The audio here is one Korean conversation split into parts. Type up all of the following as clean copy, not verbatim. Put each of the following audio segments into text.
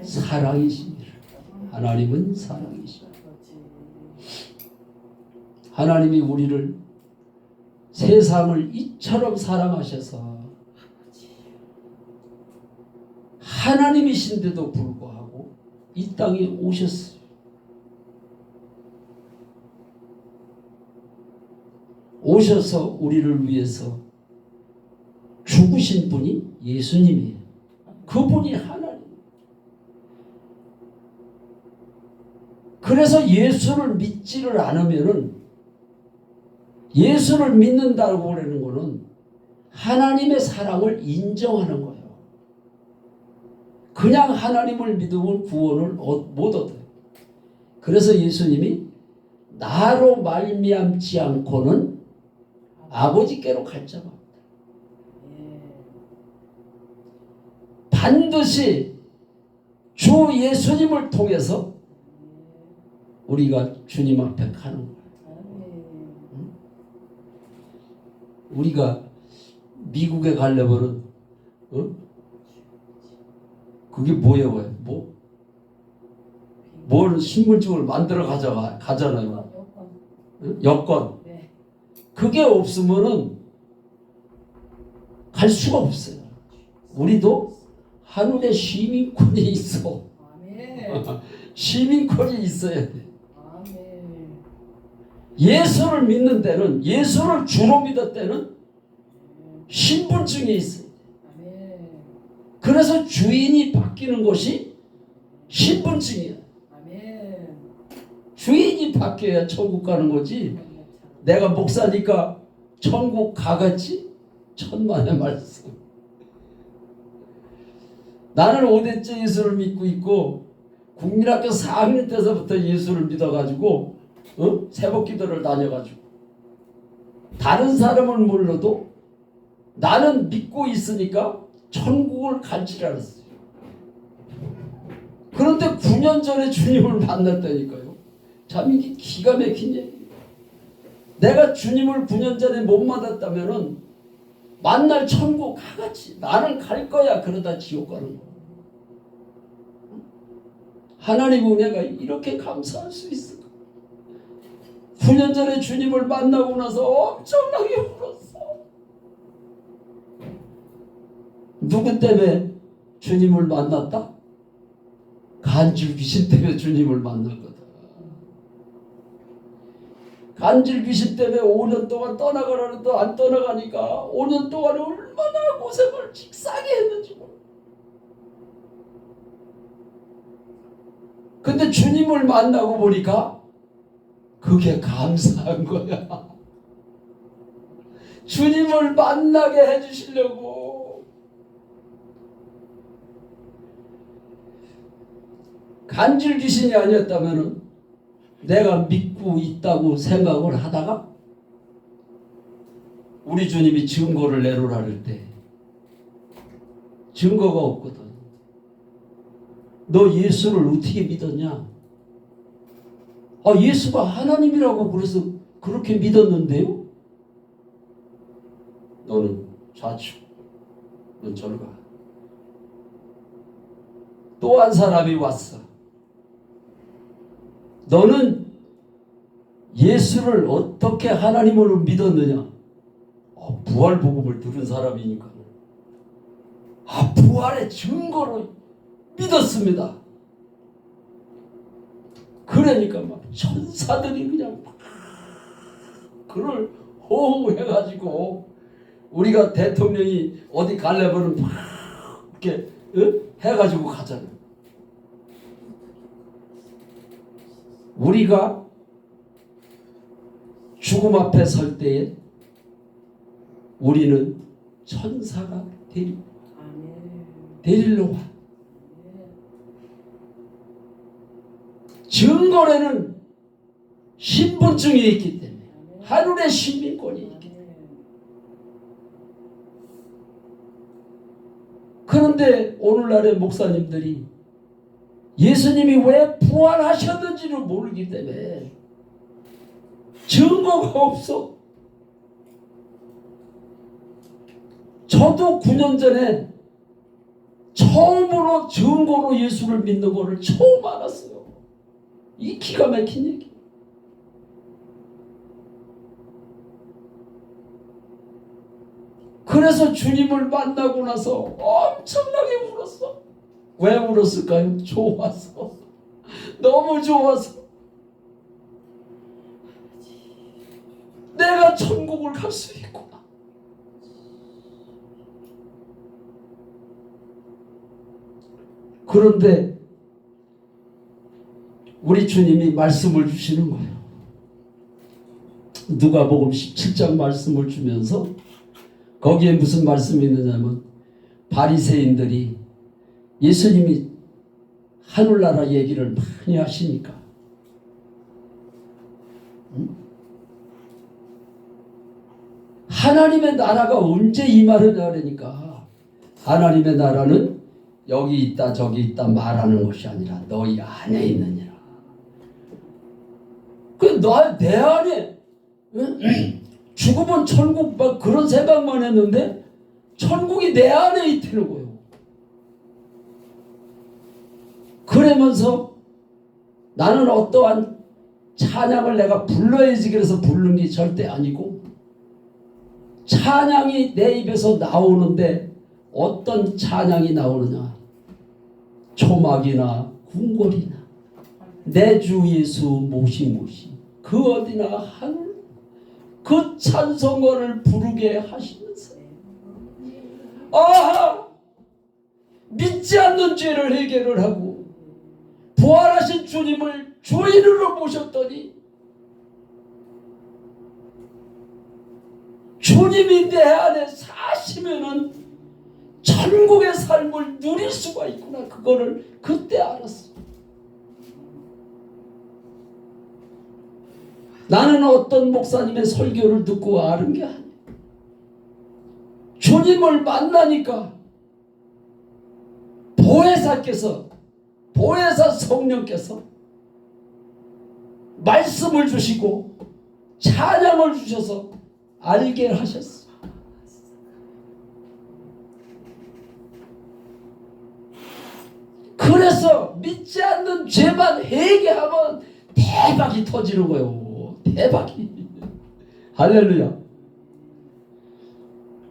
사랑이십니다. 하나님은 사랑이십니다. 하나님이 우리를 세상을 이처럼 사랑하셔서 하나님이신데도 불구하고 이 땅에 오셨어요. 오셔서 우리를 위해서 죽으신 분이 예수님이에요. 그분이 하나님. 그래서 예수를 믿지를 않으면은, 예수를 믿는다고 하는 것은 하나님의 사랑을 인정하는 거예요. 그냥 하나님을 믿으면 구원을 못 얻어요. 그래서 예수님이 나로 말미암지 않고는 아버지께로 갈 자가 없다. 반드시 주 예수님을 통해서 우리가 주님 앞에 가는 거예요. 우리가 미국에 가려면은 그게 뭐예요? 뭘 신분증을 만들어 가잖아요. 여권. 그게 없으면은 갈 수가 없어요. 우리도 하늘에 시민권이 있어. 시민권이 있어야 돼. 예수를 믿는 데는, 예수를 주로 믿을 때는 신분증이 있어요. 그래서 주인이 바뀌는 것이 신분증이야. 주인이 바뀌어야 천국 가는 거지. 내가 목사니까 천국 가겠지? 천만의 말씀. 나는 5대째 예수를 믿고 있고 국민학교 4학년 때서부터 예수를 믿어가지고 새벽기도를 다녀가지고 다른 사람은 몰라도 나는 믿고 있으니까 천국을 갈 줄 알았어요. 그런데 9년 전에 주님을 만났다니까요. 참 이게 기가 막힌 얘기예요. 내가 주님을 9년 전에 못 만났다면은 만날 천국 가겠지. 나는 갈 거야. 그러다 지옥 가는 거야. 하나님 은혜가 이렇게 감사할 수 있을까? 9년 전에 주님을 만나고 나서 엄청나게 울었어. 누구 때문에 주님을 만났다? 간질 귀신 때문에 주님을 만났거든. 간질 귀신 때문에 5년 동안 떠나가라는데 안 떠나가니까 5년 동안 얼마나 고생을 직사게 했는지 몰라. 근데 주님을 만나고 보니까 그게 감사한 거야. 주님을 만나게 해주시려고. 간질 귀신이 아니었다면 내가 믿고 있다고 생각을 하다가 우리 주님이 증거를 내놓으라 할 때 증거가 없거든. 너 예수를 어떻게 믿었냐? 예수가 하나님이라고 그래서 그렇게 믿었는데요? 너는 좌측, 넌 저리 가. 또 한 사람이 왔어. 너는 예수를 어떻게 하나님으로 믿었느냐? 부활 복음을 들은 사람이니까. 부활의 증거로 믿었습니다. 그러니까 막 천사들이 그냥 막 그를 호응해가지고 우리가 대통령이 어디 가려면 막 이렇게 해가지고 가잖아. 우리가 죽음 앞에 설 때에 우리는 천사가 데리러 와. 증거에는 신분증이 있기 때문에 하늘의 시민권이 있기 때문에. 그런데 오늘날의 목사님들이 예수님이 왜 부활하셨는지를 모르기 때문에 증거가 없어. 저도 9년 전에 처음으로 증거로 예수를 믿는 거를 처음 알았어요. 이 기가 막힌 얘기. 그래서 주님을 만나고 나서 엄청나게 울었어. 왜 울었을까요? 좋아서. 너무 좋아서. 내가 천국을 갈 수 있구나. 그런데 우리 주님이 말씀을 주시는 거예요. 누가복음 17장 말씀을 주면서 거기에 무슨 말씀이 있느냐면 바리새인들이 예수님이 하늘나라 얘기를 많이 하시니까 하나님의 나라가 언제 임하느냐 그러니까 하나님의 나라는 여기 있다 저기 있다 말하는 것이 아니라 너희 안에 있느니라. 내 안에 죽으면 천국 막 그런 생각만 했는데 천국이 내 안에 있다는 거예요. 그러면서 나는 어떠한 찬양을 내가 불러야지 그래서 부르는 게 절대 아니고 찬양이 내 입에서 나오는데 어떤 찬양이 나오느냐. 초막이나 궁궐이나 내 주 예수 모시모시 그 어디나 하늘 그 찬송가를 부르게 하시면서 믿지 않는 죄를 해결을 하고 부활하신 주님을 주인으로 모셨더니 주님이 내 안에 사시면은 천국의 삶을 누릴 수가 있구나. 그거를 그때 알았어. 나는 어떤 목사님의 설교를 듣고 아는 게 아니야. 주님을 만나니까 보혜사 성령께서 말씀을 주시고 찬양을 주셔서 알게 하셨어. 그래서 믿지 않는 죄만 회개하면 대박이 터지는 거예요. 대박이. 할렐루야.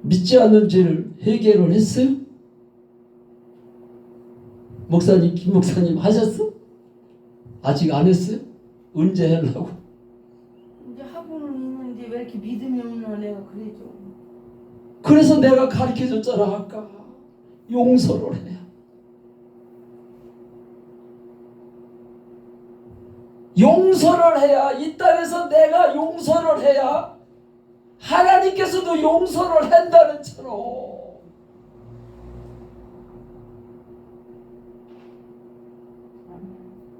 믿지 않는 죄를 회개를 했어요? 목사님, 김 목사님 하셨어? 아직 안 했어요? 언제 하려고? 이제 하고는 있는데 왜 이렇게 믿음이 없나 내가 그래도. 그래서 내가 가르쳐줬잖아 아까. 용서를 해야. 용서를 해야 이 땅에서 내가 용서를 해야 하나님께서도 용서를 한다는 처럼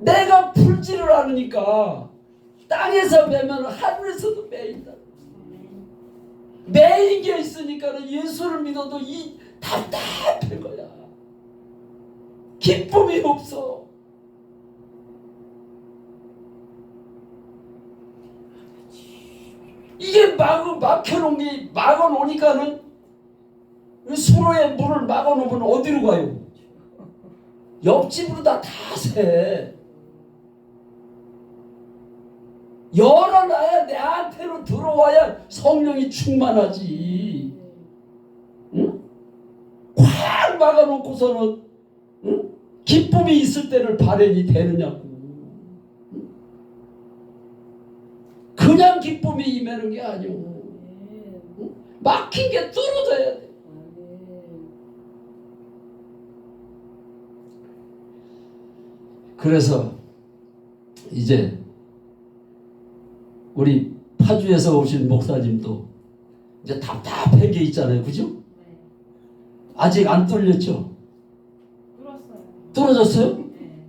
내가 풀지를 않으니까 땅에서 매면 하늘에서도 매인다. 매인 게 있으니까 예수를 믿어도 이 답답한 거야. 기쁨이 없어. 이게 막혀놓은 게 막아놓으니까는 수로에 물을 막아놓으면 어디로 가요? 옆집으로 다 새. 열어놔야 내한테로 들어와야 성령이 충만하지. 응? 꽉 막아놓고서는 응? 기쁨이 있을 때를 발현이 되느냐고. 응? 그냥 기쁨이 임하는 게 아니오. 응? 막힌 게 뚫어져야 돼. 그래서 이제 우리 파주에서 오신 목사님도 이제 답답한 게 있잖아요. 그죠? 아직 안 뚫렸죠? 뚫어졌어요? 네.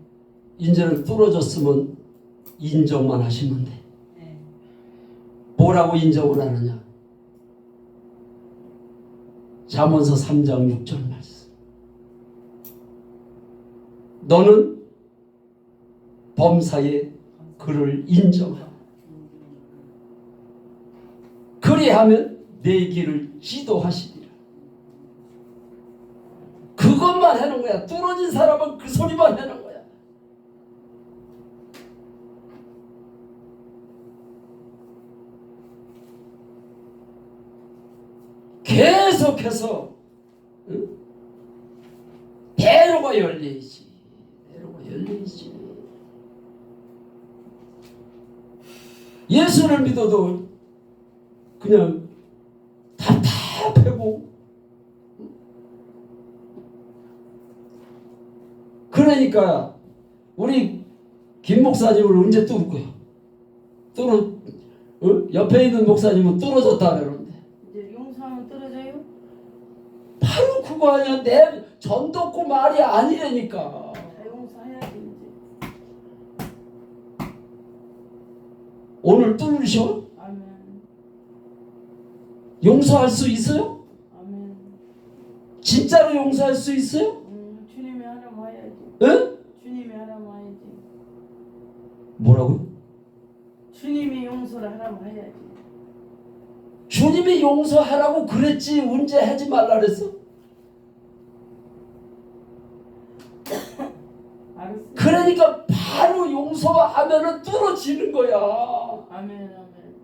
이제는 뚫어졌으면 인정만 하시면 돼. 뭐라고 인정을 하느냐? 잠언서 3장 6절 말씀. 너는 범사에 그를 인정하라. 그리하면 내 길을 지도하시리라. 그 그것만 하는 거야. 뚫어진 사람은 그 소리만 하는 거야. 계속해서 응? 대로가 열려야지. 대로가 열려야지. 예수를 믿어도 그냥 답답하고 그러니까 우리 김 목사님을 언제 뚫을 거야? 옆에 있는 목사님은 뚫어졌다 그러는데 이제 용서하면 떨어져요? 바로 그거 아니야. 내 전도고 말이 아니라니까. 다 용서해야지 이제. 오늘 뚫으셔? 아멘. 용서할 수 있어요? 아멘. 진짜로 용서할 수 있어요? 주님이 하라면 해야지. 응? 주님이 하라면 해야지. 뭐라고요? 주님이 용서를 하라면 해야지. 주님이 용서하라고 그랬지 언제 하지 말라 그랬어? 알았어. 그러니까 바로 용서하면은 뚫어지는 거야. 아멘 아멘.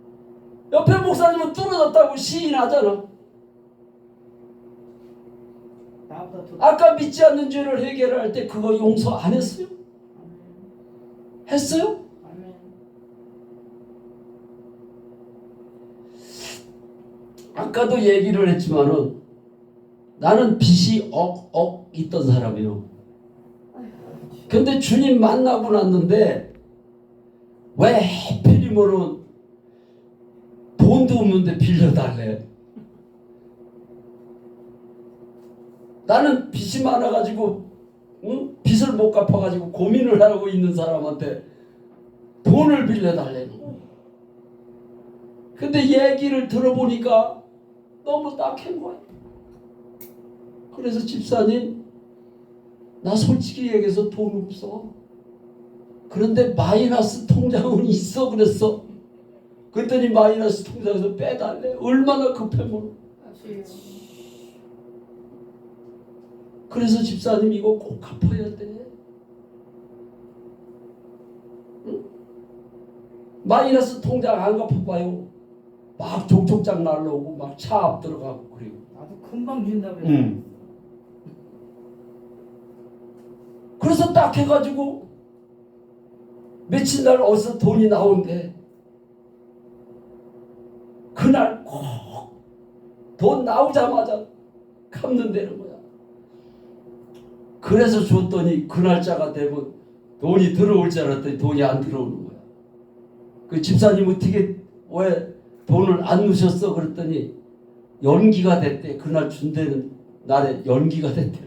옆에 목사님은 뚫어졌다고 시인하잖아. 나보다 더. 아까 믿지 않는 죄를 해결할 때 그거 용서 안 했어요? 아멘. 했어요? 아멘. 아까도 얘기를 했지만은 나는 빚이 억 있던 사람이요. 근데 주님 만나고 났는데 왜 하필이면은 돈도 없는데 빌려달래? 나는 빚이 많아가지고 응? 빚을 못 갚아가지고 고민을 하고 있는 사람한테 돈을 빌려달래는 거야. 근데 얘기를 들어보니까 너무 딱한 거야. 그래서 집사님 나 솔직히 얘기해서 돈 없어. 그런데 마이너스 통장은 있어 그랬어. 그랬더니 마이너스 통장에서 빼달래. 얼마나 급하면. 그래서 집사님 이거 꼭 갚아야 돼. 응? 마이너스 통장 안 갚아봐요. 막 족족장 날라오고 막 차 앞 들어가고 그래요. 나도 금방 준다 그랬어. 그래서 딱 해가지고 며칠 날 어디서 돈이 나온대. 그날 꼭 돈 나오자마자 갚는다는 거야. 그래서 줬더니 그 날짜가 되면 돈이 들어올 줄 알았더니 돈이 안 들어오는 거야. 그 집사님 어떻게 왜 돈을 안 넣으셨어? 그랬더니 연기가 됐대. 그날 준다는 날에 연기가 됐대.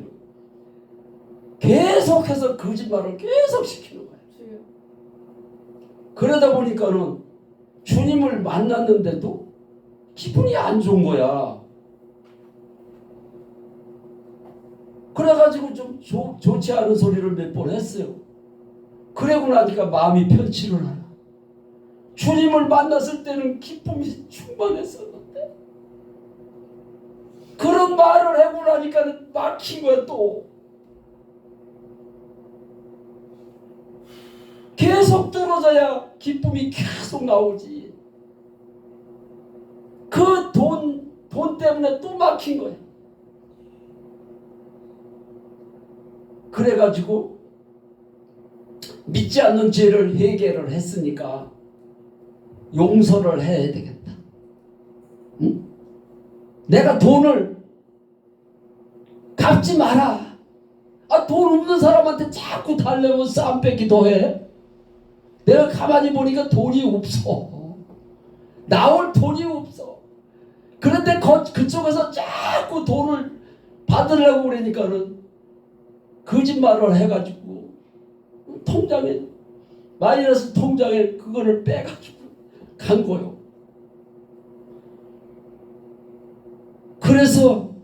계속해서 거짓말을 계속 시키는 거야. 그러다 보니까는 주님을 만났는데도 기분이 안 좋은 거야. 그래가지고 좀 좋지 않은 소리를 몇 번 했어요. 그러고 나니까 마음이 편치를 않아. 주님을 만났을 때는 기쁨이 충만했었는데 그런 말을 하고 나니까 막힌 거야 또. 계속 떨어져야 기쁨이 계속 나오지. 그 돈 때문에 또 막힌 거야. 그래가지고 믿지 않는 죄를 해결을 했으니까 용서를 해야 되겠다. 응? 내가 돈을 갚지 마라. 돈 없는 사람한테 자꾸 달래면 쌈 뺏기도 해. 내가 가만히 보니까 돈이 없어. 나올 돈이 없어. 그런데 그쪽에서 자꾸 돈을 받으려고 그러니까는 거짓말을 해가지고 통장에 마이너스 통장에 그거를 빼가지고 간 거요. 그래서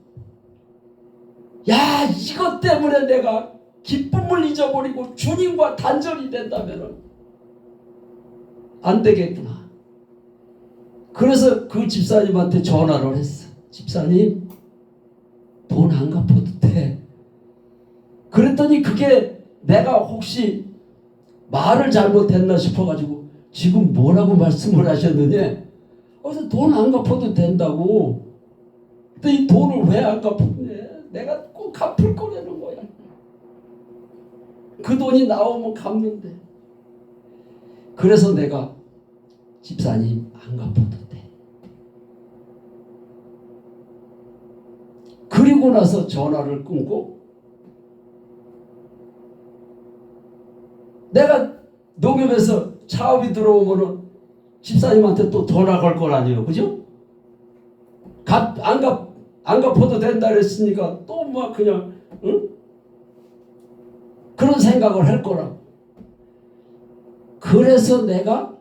야 이것 때문에 내가 기쁨을 잊어버리고 주님과 단절이 된다면은 안 되겠구나. 그래서 그 집사님한테 전화를 했어. 집사님 돈 안 갚아도 돼. 그랬더니 그게 내가 혹시 말을 잘못했나 싶어가지고 지금 뭐라고 말씀을 하셨느냐? 그래서 돈 안 갚아도 된다고. 근데 이 돈을 왜 안 갚았냐? 내가 꼭 갚을 거라는 거야. 그 돈이 나오면 갚는데. 그래서 내가 집사님 안 갚아도 돼. 그리고 나서 전화를 끊고 내가 농협에서 차업이 들어오면은 집사님한테 또 전화 걸 건 아니에요. 그죠? 안 갚아도 된다 그랬으니까 또 막 그냥, 응? 그런 생각을 할 거라고. 그래서 내가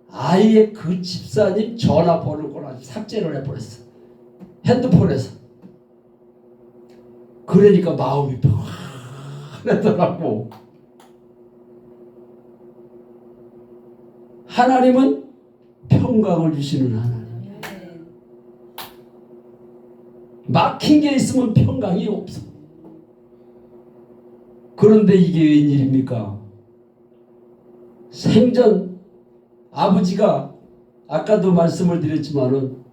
아예 그 집사님 전화번호를 아주 삭제를 해버렸어. 핸드폰에서. 그러니까 마음이 편하더라고. 하나님은 평강을 주시는 하나님. 막힌 게 있으면 평강이 없어. 그런데 이게 웬일입니까? 생전 아버지가 아까도 말씀을 드렸지만은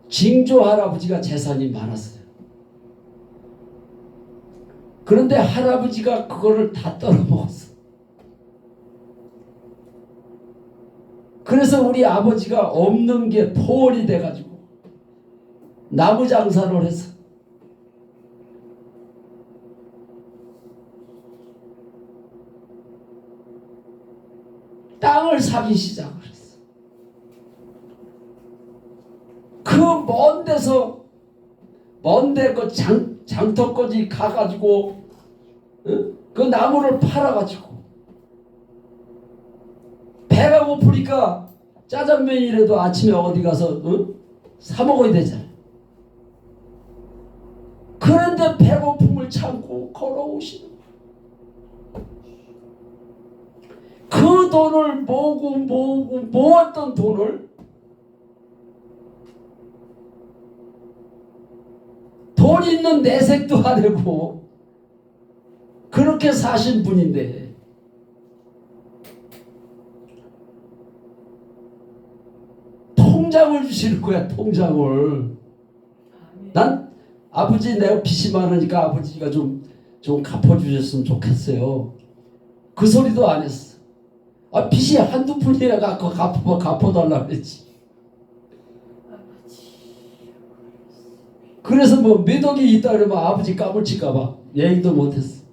징조 할아버지가 재산이 많았어요. 그런데 할아버지가 그거를 다 떨어먹었어. 그래서 우리 아버지가 없는 게 포원이 돼가지고 나무 장사를 해서 땅을 사기 시작을 했어. 그 먼 데서 먼데 그 장터까지 가가지고 그 나무를 팔아가지고 배가 고프니까 짜장면이라도 아침에 어디 가서 사 먹어야 되잖아. 그런데 배고픔을 참고 걸어오시는 거야. 그 돈을 모았던 돈을 돈 있는 내색도 안 하고 그렇게 사신 분인데 통장을 주시는 거야. 통장을. 난 아버지 내가 빚이 많으니까 아버지가 좀 갚아주셨으면 좋겠어요. 그 소리도 안 했어. 빚이 한두 푼이라 갖고 갚아달라고 그랬지. 그래서 뭐 몇 억이 있다 그러면 아버지 까불칠까봐 얘기도 못했어.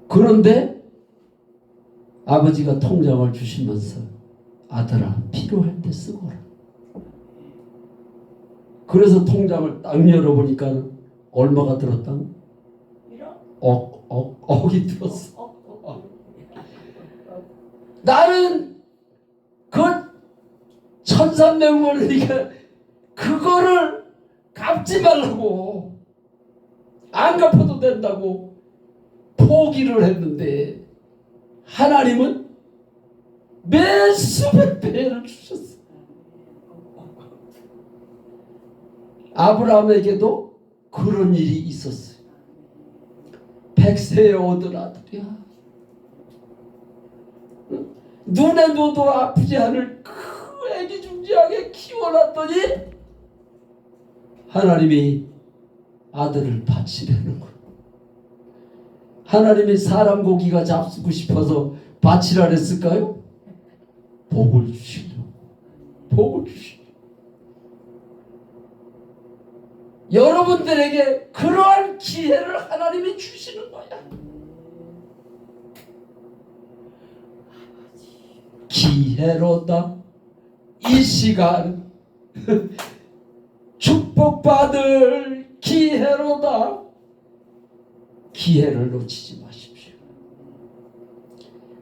그런데 아버지가 통장을 주시면서 아들아 필요할 때 쓰거라. 그래서 통장을 딱 열어보니까 얼마가 들었다? 억이 들었어. 나는 그 1300원이니까 그거를 갚지 말라고 안 갚아도 된다고 포기를 했는데 하나님은 몇 수백 배를 주셨어. 아브라함에게도 그런 일이 있었어요. 100세에 얻은 아들이야. 눈에 둬도 아프지 않을 그 애기중지하게 키워놨더니 하나님이 아들을 바치려는 거야. 하나님이 사람 고기가 잡수고 싶어서 바치라 그랬을까요? 복을 주시려고. 복을 주시려고. 여러분들에게 그러한 기회를 하나님이 주시는 거야. 기회로다. 이 시간 축복받을 기회로다. 기회를 놓치지 마십시오.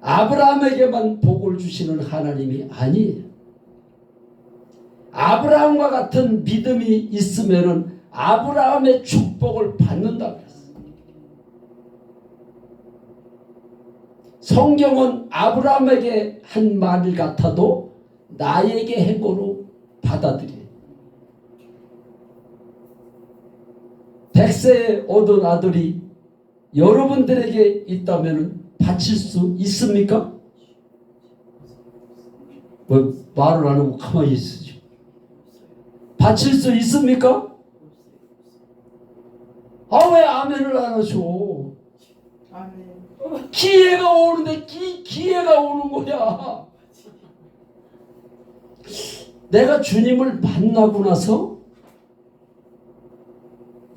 아브라함에게만 복을 주시는 하나님이 아니에요. 아브라함과 같은 믿음이 있으면은 아브라함의 축복을 받는다 그랬어요. 성경은 아브라함에게 한 말 같아도 나에게 해고로 받아들여요. 100세에 얻은 아들이 여러분들에게 있다면 바칠 수 있습니까? 왜 말을 안 하고 가만히 있으죠? 바칠 수 있습니까? 아, 왜 아멘을 안 하죠? 아멘. 기회가 오는데 기회가 오는 거야. 내가 주님을 만나고 나서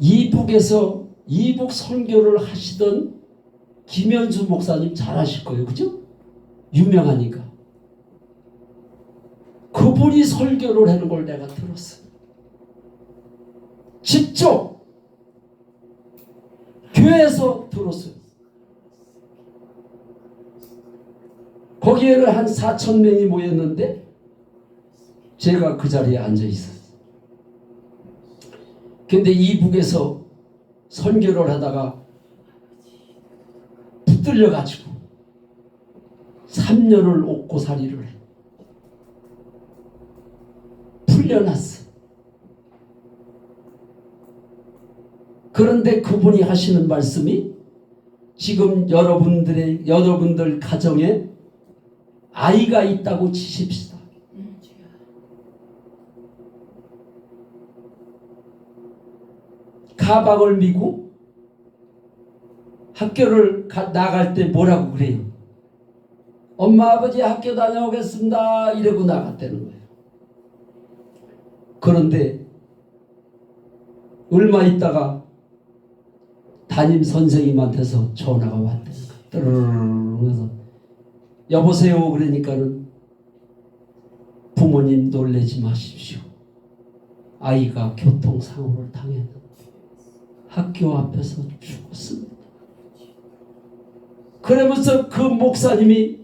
이북에서 이북 선교를 하시던 김현수 목사님 잘 아실 거예요. 그죠? 유명하니까. 그분이 설교를 하는 걸 내가 들었어요. 직접 교회에서 들었어요. 거기에는 한 4,000명이 모였는데 제가 그 자리에 앉아 있었어요. 근데 이북에서 선교를 하다가 붙들려가지고 3년을 옥고살이를 해. 풀려났어. 그런데 그분이 하시는 말씀이 지금 여러분들 가정에 아이가 있다고 치십시다. 가방을 미고 학교를 나갈 때 뭐라고 그래요? 엄마 아버지 학교 다녀오겠습니다 이러고 나갔다는 거예요. 그런데 얼마 있다가 담임 선생님한테서 전화가 왔다는 거예요. 그래서 여보세요 그러니까는 부모님 놀라지 마십시오. 아이가 교통사고를 당했는데 학교 앞에서 죽었습니다. 그러면서 그 목사님이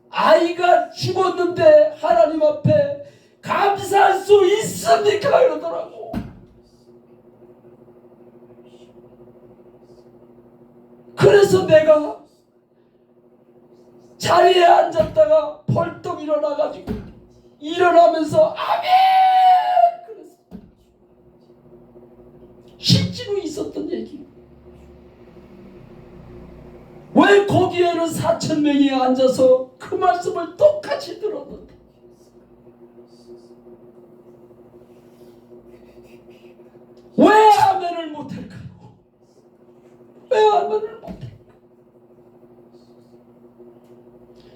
아이가 죽었는데 하나님 앞에 감사할 수 있습니까? 이러더라고. 그래서 내가 자리에 앉았다가 벌떡 일어나가지고 일어나면서 아멘! 그랬어. 실제로 있었던 얘기. 왜 거기에는 4,000명이 앉아서 그 말씀을 똑같이 들었는데 왜 아멘을 못할까요? 왜 아멘을 못할까요?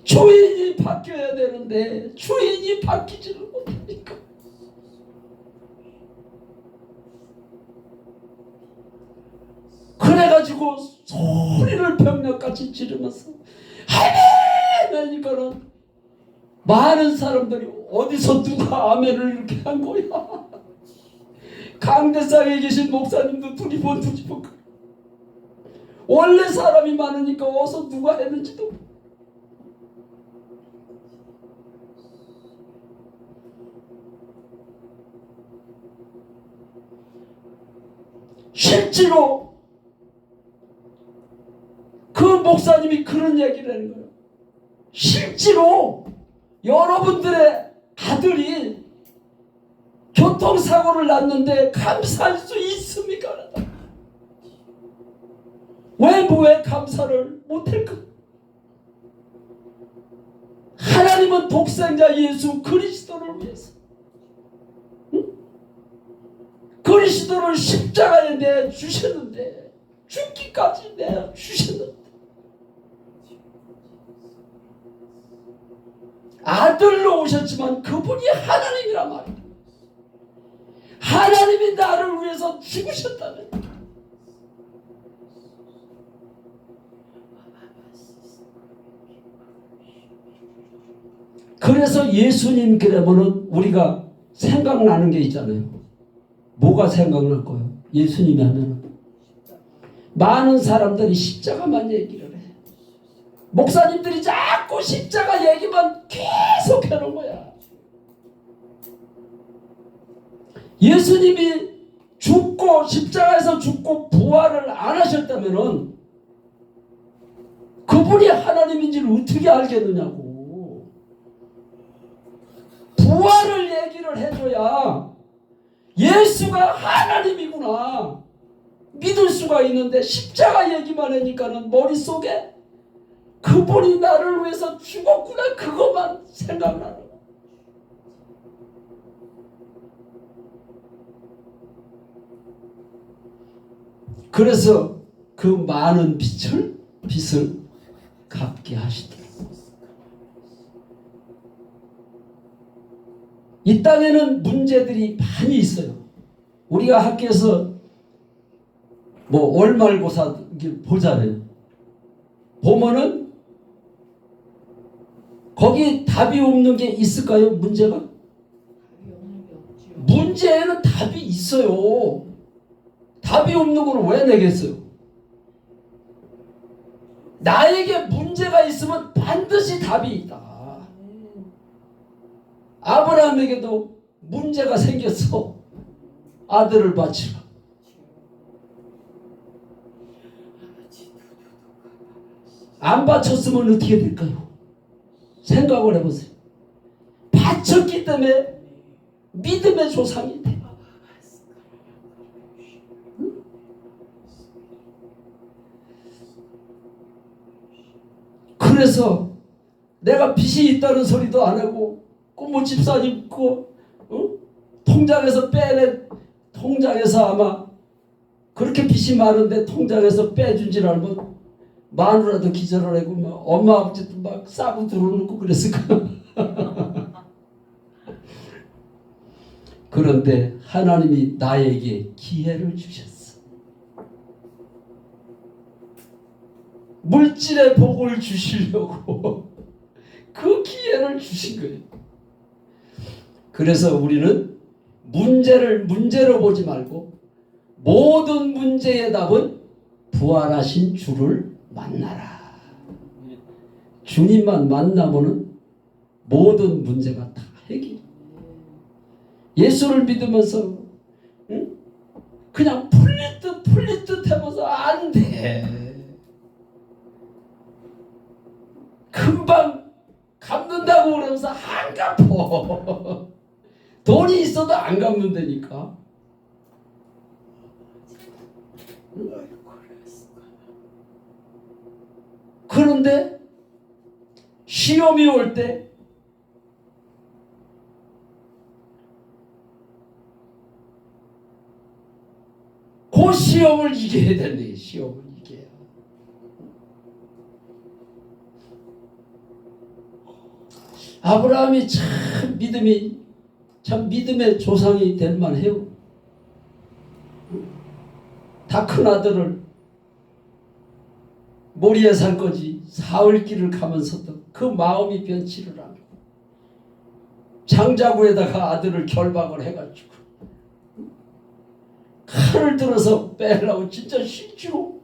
주인이 바뀌어야 되는데 주인이 바뀌지를 못하니까 그래가지고 소리를 병력같이 지르면서 아멘! 하니까는 많은 사람들이 어디서 누가 아멘을 이렇게 한 거야. 강대상에 계신 목사님도 두리번 원래 사람이 많으니까 어서 누가 했는지도 실제로 그 목사님이 그런 얘기를 하는 거예요. 실제로 여러분들의 아들이 교통사고를 났는데 감사할 수 있습니까? 왜 감사를 못할까? 하나님은 독생자 예수 그리스도를 위해서 그리스도를 십자가에 내주셨는데 죽기까지 내주셨는데 아들로 오셨지만 그분이 하나님이란 말이에요. 하나님이 나를 위해서 죽으셨다면 그래서 예수님 그러면은 우리가 생각나는 게 있잖아요. 뭐가 생각날 거예요? 예수님이 하면은 많은 사람들이 십자가만 얘기를 해. 목사님들이 자꾸 십자가 얘기만 계속 해놓은 거야. 예수님이 죽고 십자가에서 죽고 부활을 안 하셨다면은 그분이 하나님인지를 어떻게 알겠느냐고. 부활을 얘기를 해줘야 예수가 하나님이구나. 믿을 수가 있는데 십자가 얘기만 하니까는 머릿속에 그분이 나를 위해서 죽었구나 그것만 생각나는 거예요. 그래서 그 많은 빚을 갚게 하시더라고요. 이 땅에는 문제들이 많이 있어요. 우리가 학교에서 뭐 월말고사 보잖아요. 보면은 거기 답이 없는 게 있을까요? 문제가? 문제에는 답이 있어요. 답이 없는 걸 왜 내겠어요? 나에게 문제가 있으면 반드시 답이 있다. 아브라함에게도 문제가 생겼어. 아들을 바치라. 안 바쳤으면 어떻게 될까요? 생각을 해보세요. 바쳤기 때문에 믿음의 조상이 돼. 그래서 내가 빚이 있다는 소리도 안 하고 꼬모 집사님 통장에서 통장에서 아마 그렇게 빚이 많은데 통장에서 빼준 줄 알면 마누라도 기절을 하고 막 엄마 아버지도 막 싸고 들어놓고 그랬을 거야. 그런데 하나님이 나에게 기회를 주셨어. 물질의 복을 주시려고 그 기회를 주신 거예요. 그래서 우리는 문제를 문제로 보지 말고 모든 문제의 답은 부활하신 주를 만나라. 주님만 만나면은 모든 문제가 다 해결. 예수를 믿으면서 그냥 풀릴 듯 하면서 안 돼. 금방 갚는다고 그러면서 안 갚어. 돈이 있어도 안 갚는다니까. 그런데 시험이 올 때 그 시험을 이겨야 된대. 시험을 이겨야. 아브라함이 참 믿음의 조상이 될 만해요. 다 큰 아들을 모리에 살 거지 사흘 길을 가면서도 그 마음이 변치를 않고 장자구에다가 아들을 결박을 해가지고 칼을 들어서 빼려고 진짜 실제로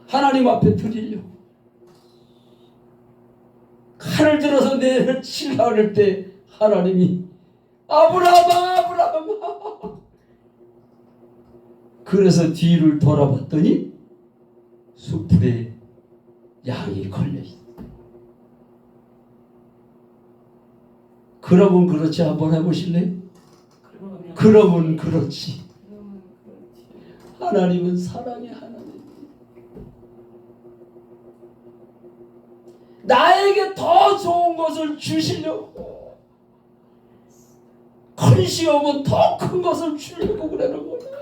하나님 앞에 드리려고 칼을 들어서 내치려고 할 때 하나님이 아브라함아 그래서 뒤를 돌아봤더니 수풀에 양이 걸려있어. 그러면 그렇지 한번 해보실래요? 그러면 그렇지. 하나님은 사랑의 하나님. 나에게 더 좋은 것을 주시려고 큰 시험은 더 큰 것을 주려고 그러는 거야.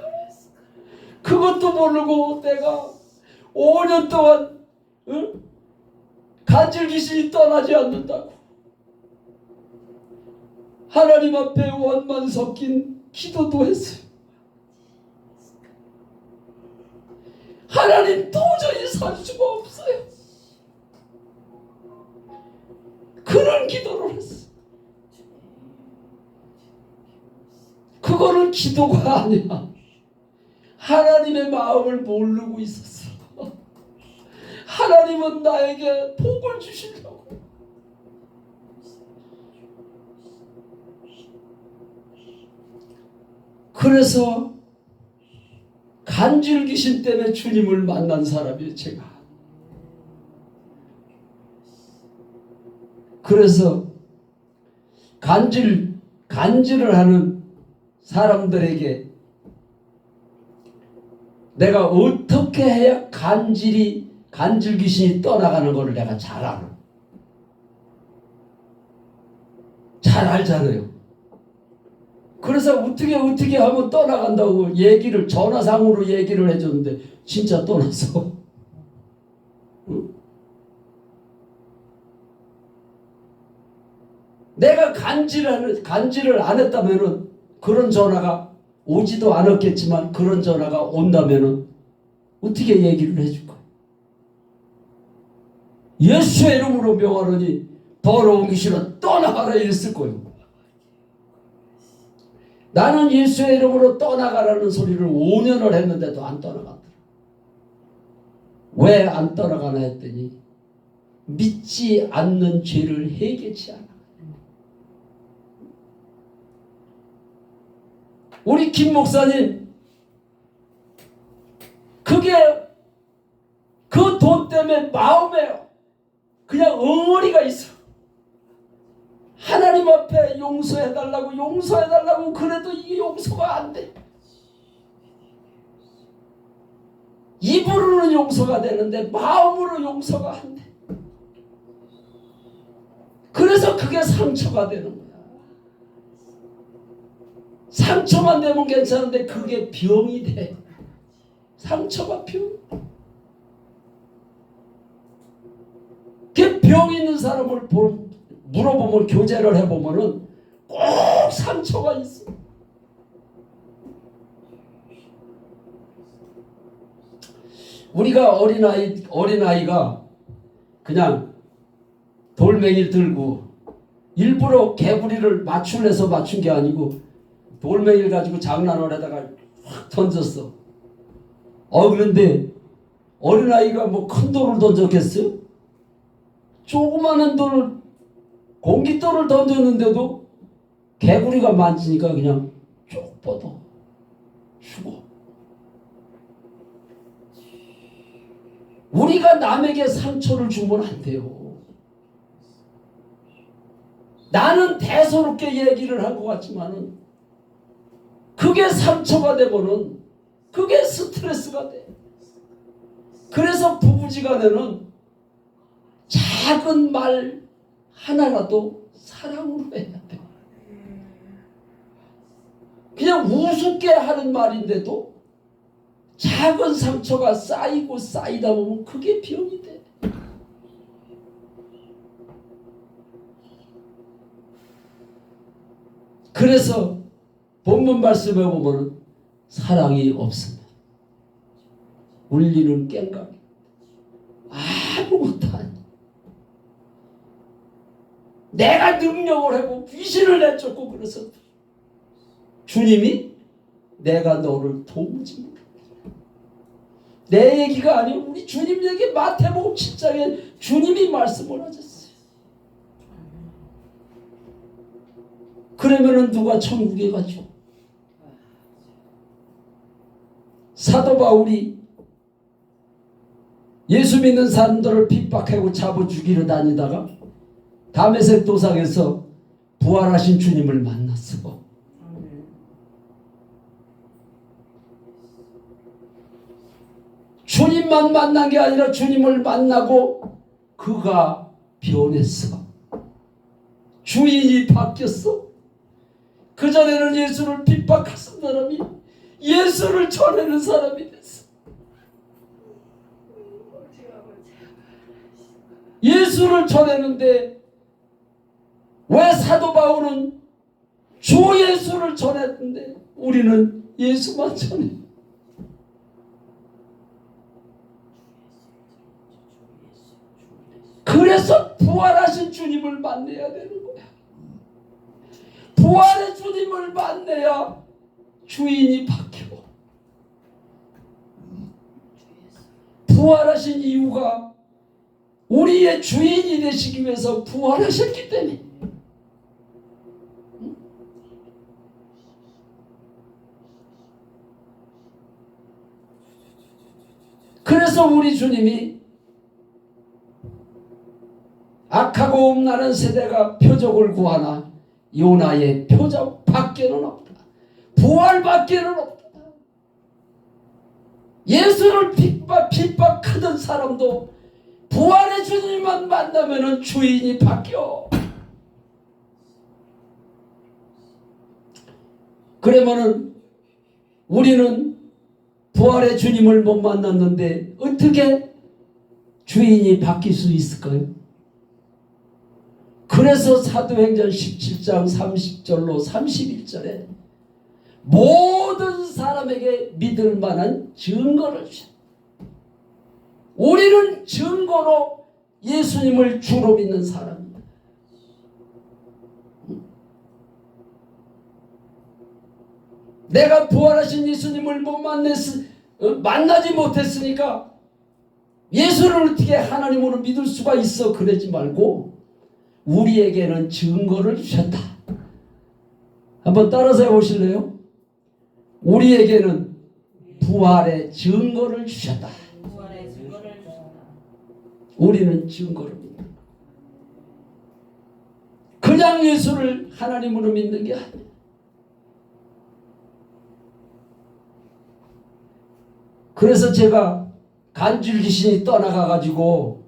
그것도 모르고 내가 5년 동안 간질귀신이 떠나지 않는다고 하나님 앞에 원만 섞인 기도도 했어요. 하나님 도저히 살 수가 없어요. 그런 기도를 했어. 그거는 기도가 아니야. 하나님의 마음을 모르고 있었어. 하나님은 나에게 복을 주시려고. 그래서 간질귀신 때문에 주님을 만난 사람이에요, 제가. 그래서 간질을 하는 사람들에게 내가 어떻게 해야 간질 귀신이 떠나가는 것을 내가 잘 알아. 잘 알잖아요. 그래서 어떻게 하면 떠나간다고 얘기를 전화상으로 얘기를 해줬는데 진짜 떠났어. 응? 내가 간질을 안 했다면은 그런 전화가 오지도 않았겠지만 그런 전화가 온다면은 어떻게 얘기를 해줄 거야? 예수의 이름으로 명하노니 더러운 귀신은 떠나가라 이랬을 거예요. 나는 예수의 이름으로 떠나가라는 소리를 5년을 했는데도 안 떠나가더라. 왜 안 떠나가나 했더니 믿지 않는 죄를 해결치 않아. 우리 김 목사님, 그게 그 돈 때문에 마음에 그냥 엉어리가 있어. 하나님 앞에 용서해달라고 그래도 이게 용서가 안 돼. 입으로는 용서가 되는데 마음으로 용서가 안 돼. 그래서 그게 상처가 되는 거야. 상처만 되면 괜찮은데 그게 병이 돼. 상처가 병. 그 병 있는 사람을 물어보면 교제를 해보면은 꼭 상처가 있어. 우리가 어린아이가 그냥 돌멩이를 들고 일부러 개구리를 맞추려서 맞춘 게 아니고 돌멩이를 가지고 장난을 하다가 확 던졌어. 그런데 어린아이가 뭐 큰 돌을 던졌겠어요? 조그마한 돌을, 공깃돌을 던졌는데도 개구리가 만지니까 그냥 쭉 뻗어 죽어. 우리가 남에게 상처를 주면 안 돼요. 나는 대수롭게 얘기를 할 것 같지만은 그게 상처가 되면은 그게 스트레스가 돼. 그래서 부부지간에는 작은 말 하나라도 사랑으로 해야 돼. 그냥 우습게 하는 말인데도 작은 상처가 쌓이고 쌓이다 보면 그게 병이 돼. 그래서 본문 말씀에 보면 사랑이 없으면 울리는 깽가리 아무것도 아니야. 내가 능력을 해고 귀신을 내쫓고 그래서 주님이 내가 너를 도무지 못해. 내 얘기가 아니고 우리 주님 얘기 마태복음 7장에 주님이 말씀을 하셨어요. 그러면은 누가 천국에 가죠? 사도 바울이 예수 믿는 사람들을 핍박하고 잡아 죽이러 다니다가 다메섹 도상에서 부활하신 주님을 만났어. 주님만 만난 게 아니라 주님을 만나고 그가 변했어. 주인이 바뀌었어. 그전에는 예수를 핍박하던 사람이 예수를 전하는 사람이 됐어. 예수를 전했는데 왜 사도 바울은 주 예수를 전했는데 우리는 예수만 전해? 그래서 부활하신 주님을 만나야 되는 거야. 부활의 주님을 만나야 주인이 바뀌어. 부활하신 이유가 우리의 주인이 되시기 위해서 부활하셨기 때문에. 그래서 우리 주님이 악하고 음란한 세대가 표적을 구하나 요나의 표적 밖에는 없다. 부활 밖에는 없다. 예수를 핍박하던 사람도 부활의 주님만 만나면은 주인이 바뀌어. 그러면은 우리는 부활의 주님을 못 만났는데 어떻게 주인이 바뀔 수 있을까요? 그래서 사도행전 17장 30절로 31절에 모든 사람에게 믿을 만한 증거를 주셨다. 우리는 증거로 예수님을 주로 믿는 사람입니다. 내가 부활하신 예수님을 못 만나지 못했으니까 예수를 어떻게 하나님으로 믿을 수가 있어? 그러지 말고 우리에게는 증거를 주셨다. 한번 따라서 해보실래요? 우리에게는 부활의 증거를 주셨다. 우리는 증거를 믿는, 그냥 예수를 하나님으로 믿는 게 아니에요. 그래서 제가 간질 귀신이 떠나가가지고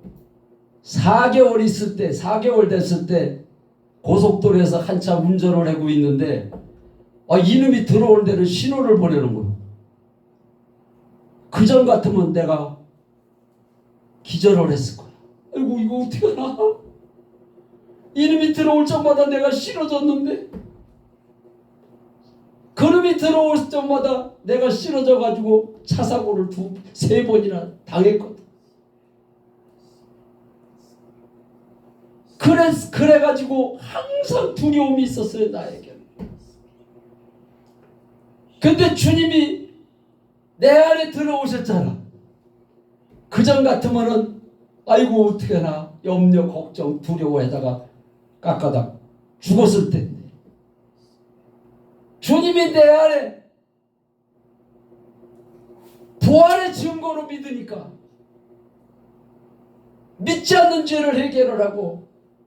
4개월 있을 때, 4개월 됐을 때 고속도로에서 한참 운전을 하고 있는데 이놈이 들어올 때는 신호를 보내는 거예요. 그전 같으면 내가 기절을 했을 거야. 아이고 이거 어떻게 하나? 이놈이 들어올 적마다 내가 싫어졌는데, 그놈이 들어올 적마다 내가 싫어져가지고 차 사고를 2-3번이나 당했거든. 그래가지고 항상 두려움이 있었어요, 나에게. 근데 주님이 내 안에 들어오셨잖아. 그전 같으면은 아이고 어떻게 하나 염려 걱정 두려워하다가 깎아다 죽었을 텐데, 주님이 내 안에 부활의 증거로 믿으니까 믿지 않는 죄를 해결을 하고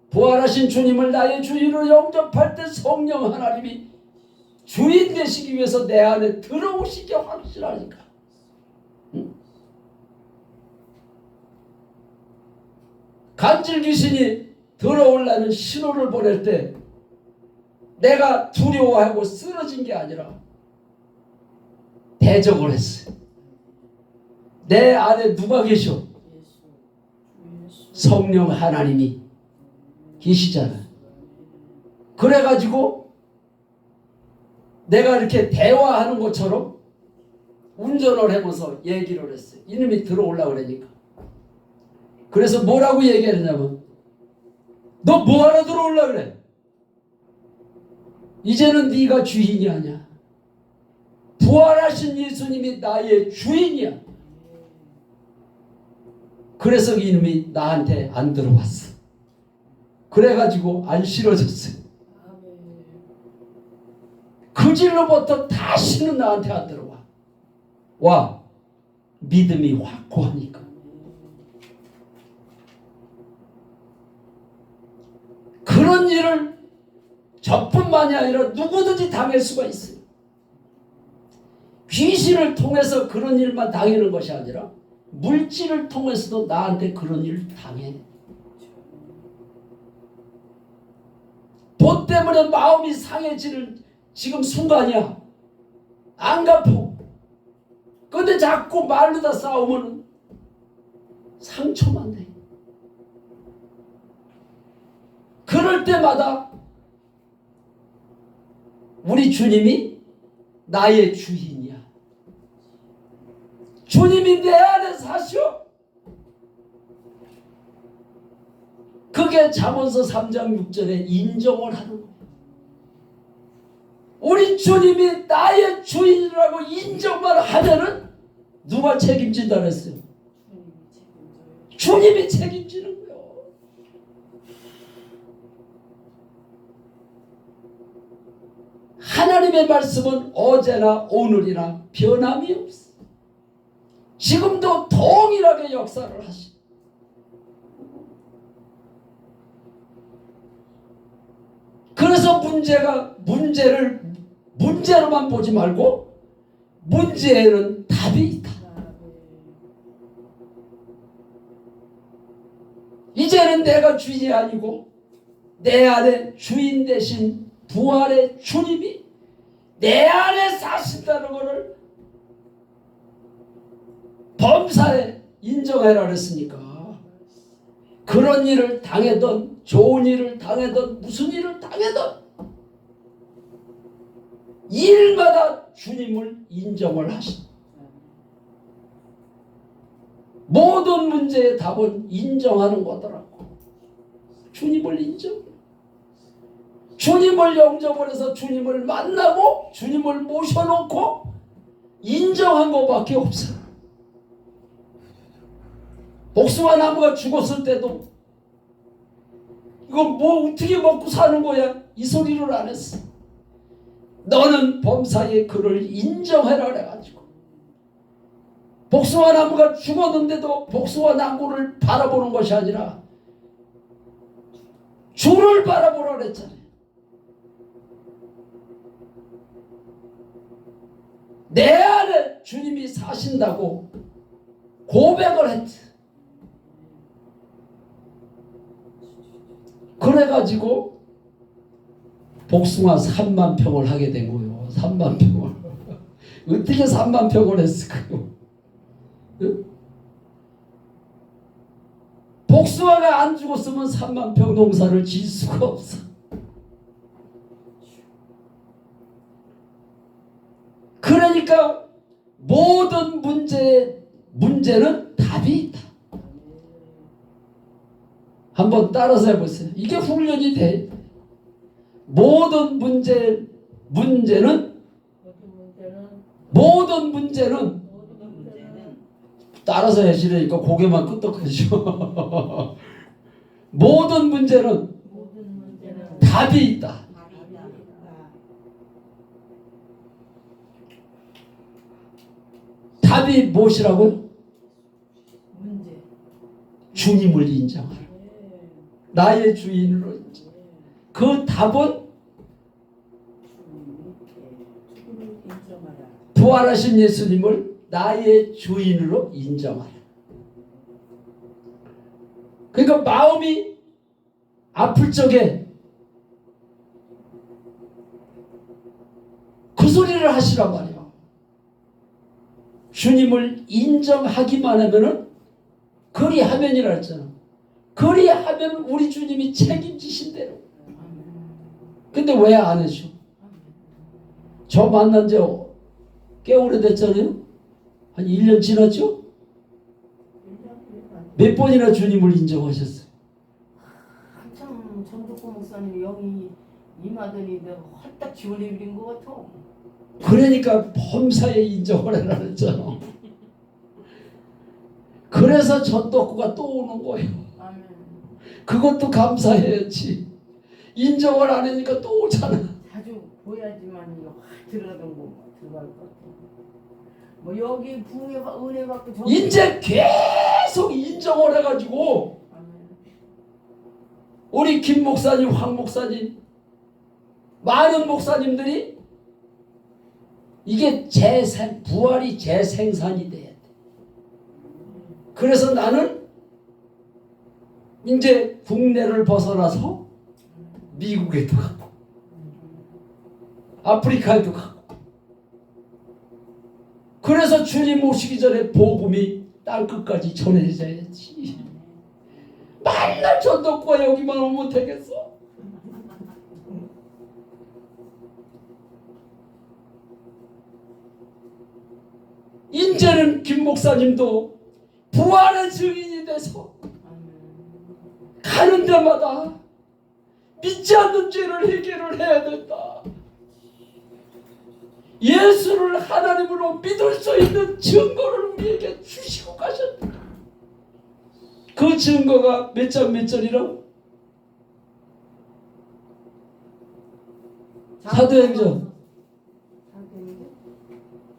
부활하신 주님을 나의 주인으로 영접할 때 성령 하나님이 주인 되시기 위해서 내 안에 들어오시게 확실하니까. 간질 귀신이 들어오려는 신호를 보낼 때 내가 두려워하고 쓰러진 게 아니라 대적을 했어요. 내 안에 누가 계셔? 성령 하나님이 계시잖아. 그래가지고 내가 이렇게 대화하는 것처럼 운전을 하면서 얘기를 했어요. 이놈이 들어오려고 그러니까. 그래서 뭐라고 얘기했냐면, 너 뭐하러 들어오려고 그래? 이제는 네가 주인이 아니야. 부활하신 예수님이 나의 주인이야. 그래서 이놈이 나한테 안 들어왔어. 그래가지고 안 싫어졌어요. 그 질로부터 다시는 나한테 안 들어와. 와, 믿음이 확고하니까. 그런 일을 저뿐만이 아니라 누구든지 당할 수가 있어요. 귀신을 통해서 그런 일만 당하는 것이 아니라 물질을 통해서도 나한테 그런 일을 당해. 돈 때문에 마음이 상해지는 지금 순간이야. 안 갚어. 근데 자꾸 말로다 싸우면 상처만 돼. 그럴 때마다 우리 주님이 나의 주인이야. 주님이 내 안에 사셔. 그게 잠언서 3장 6절에 인정을 하는 거예요. 우리 주님이 나의 주인이라고 인정만 하면은 누가 책임진다 그랬어요? 주님이 책임지는 거예요. 하나님의 말씀은 어제나 오늘이나 변함이 없어. 지금도 동일하게 역사를 하시. 그래서 문제로만 보지 말고 문제에는 답이 있다. 이제는 내가 주인이 아니고 내 안에 주인 대신 부활의 주님이 내 안에 사신다는 것을 범사에 인정해라 그랬으니까 그런 일을 당하던 좋은 일을 당하던 무슨 일을 당하던 일마다 주님을 인정을 하신 모든 문제의 답은 인정하는 거더라고. 주님을 인정. 주님을 영접을 해서 주님을 만나고 주님을 모셔놓고 인정한 것밖에 없어. 복숭아 나무가 죽었을 때도 이거 뭐 어떻게 먹고 사는 거야? 이 소리를 안 했어. 너는 범사의 그를 인정해라 그래가지고 복숭아 나무가 죽었는데도 복숭아 나무를 바라보는 것이 아니라 주를 바라보라 그랬잖아요. 내 안에 주님이 사신다고 고백을 했지. 그래가지고 복숭아 3만 평을 하게 된 거예요. 3만 평을. 어떻게 3만 평을 했을까요? 응? 복숭아가 안 죽었으면 3만 평 농사를 지을 수가 없어. 그러니까 모든 문제는 답이 있다. 한번 따라서 해보세요. 이게 훈련이 돼. 모든 문제는 따라서 하시려니까 고개만 끄덕하죠. 모든 문제는 답이 있다. 답이 무엇이라고요? 문제. 주님을 인정하라. 나의 주인으로 인정. 그 답은 부활하신 예수님을 나의 주인으로 인정하라. 그러니까 마음이 아플 적에 그 소리를 하시란 말이야. 주님을 인정하기만 하면은 그리하면이라 했잖아. 그리하면 우리 주님이 책임지신 대로. 근데 왜 안 해줘? 저 만난 지 꽤 오래됐잖아요. 한 1년 지났죠? 몇 번이나 주님을 인정하셨어요? 한참 전덕구 목사님이 영이 임하더니 내가 헐딱 지원해버린 것 같아. 그러니까 범사에 인정을 해라 그랬잖아. 그래서 전덕구가 또 오는 거예요. 아멘. 그것도 감사해야지. 인정을 안 하니까 또 오잖아. 자주 보야지만 이거 확 들어가던 거 들어갈 것 같아. 뭐 여기 부흥에 은혜 받고 저 이제 계속 인정을 해가지고 아멘. 우리 김 목사님, 황 목사님, 많은 목사님들이 이게 부활이 재생산이 돼야 돼. 그래서 나는 이제 국내를 벗어나서 미국에도 가고 아프리카에도 가고 그래서 주님 오시기 전에 복음이 땅끝까지 전해져야지. 맨날 전덕구가 여기만 오면 되겠어? 이제는 김 목사님도 부활의 증인이 돼서 가는 데마다 믿지 않는 죄를 해결을 해야 된다. 예수를 하나님으로 믿을 수 있는 증거를 우리에게 주시고 가셨다. 그 증거가 몇 장 몇 절이라고? 사도행전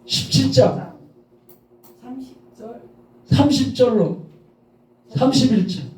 17장 30절로 31절